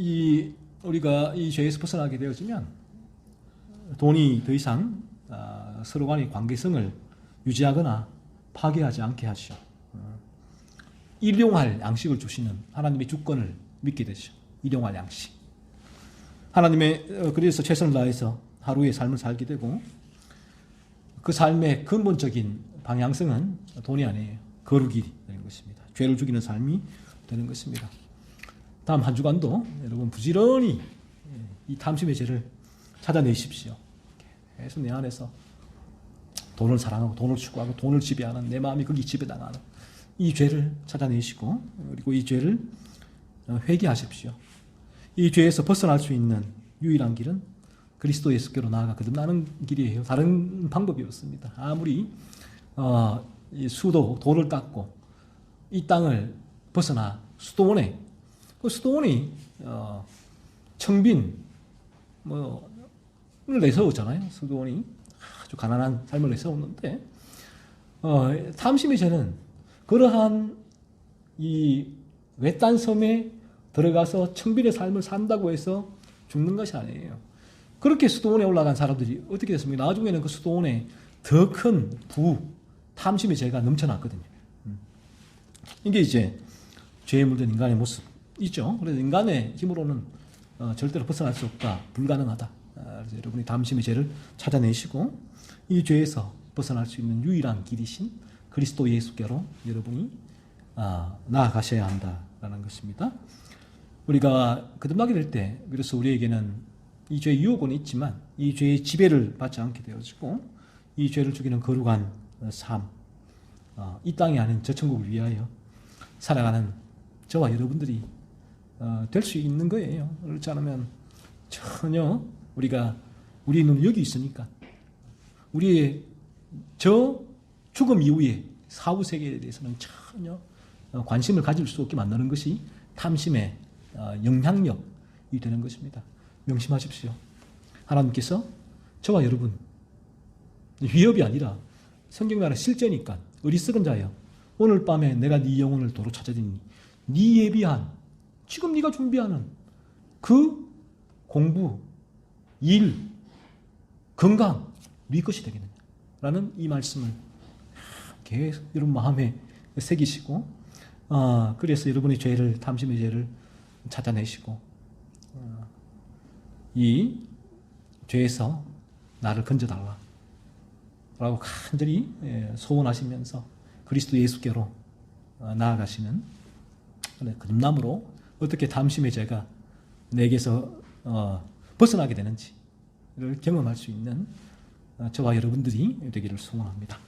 우리가 이 죄에서 벗어나게 되어지면 돈이 더 이상 서로 간의 관계성을 유지하거나 파괴하지 않게 하시오. 일용할 양식을 주시는 하나님의 주권을 믿게 되죠. 일용할 양식. 하나님의 그래서 최선을 다해서 하루의 삶을 살게 되고 그 삶의 근본적인 방향성은 돈이 아니에요. 거룩이 되는 것입니다. 죄를 죽이는 삶이 되는 것입니다. 다음 한 주간도 여러분 부지런히 이 탐심의 죄를 찾아내십시오. 계속 내 안에서 돈을 사랑하고 돈을 추구하고 돈을 지배하는 내 마음이 거기 지배당하는 이 죄를 찾아내시고 그리고 이 죄를 회개하십시오. 이 죄에서 벗어날 수 있는 유일한 길은 그리스도 예수께로 나아가 거듭나는 길이에요. 다른 방법이 없습니다. 아무리 돈을 닦고 이 땅을 벗어나 수도원에 그 수도원이 청빈 을 내세웠잖아요. 수도원이 아주 가난한 삶을 내세웠는데 탐심의 죄는 그러한 이 외딴 섬에 들어가서 청빈의 삶을 산다고 해서 죽는 것이 아니에요. 그렇게 수도원에 올라간 사람들이 어떻게 됐습니까? 나중에는 그 수도원에 더 큰 탐심의 죄가 넘쳐났거든요. 이게 이제 죄에 물든 인간의 모습이죠. 그래서 인간의 힘으로는 절대로 벗어날 수 없다. 불가능하다. 그래서 여러분이 탐심의 죄를 찾아내시고 이 죄에서 벗어날 수 있는 유일한 길이신 그리스도 예수께로 여러분이 나아가셔야 한다라는 것입니다. 우리가 거듭나게 될 때 그래서 우리에게는 이 죄의 유혹은 있지만 이 죄의 지배를 받지 않게 되어지고 이 죄를 죽이는 거룩한 삶, 이 땅이 아닌 저 천국을 위하여 살아가는 저와 여러분들이 될 수 있는 거예요. 그렇지 않으면 전혀 우리는 여기 있으니까 우리의 저 죽음 이후의 사후 세계에 대해서는 전혀 관심을 가질 수 없게 만드는 것이 탐심의 영향력이 되는 것입니다. 명심하십시오. 하나님께서 저와 여러분 위협이 아니라 성경이 말하는 실제니까 어리석은 자여 오늘 밤에 내가 네 영혼을 도로 찾아드니 네 예비한 지금 네가 준비하는 그 공부, 일, 건강 네 것이 되겠느냐 라는 이 말씀을 계속 여러분 마음에 새기시고 그래서 여러분의 죄를 탐심의 죄를 찾아내시고 이 죄에서 나를 건져달라 라고 간절히 소원하시면서 그리스도 예수께로 나아가시는 거듭남으로 어떻게 탐심의 죄가 내게서 벗어나게 되는지를 경험할 수 있는 저와 여러분들이 되기를 소원합니다.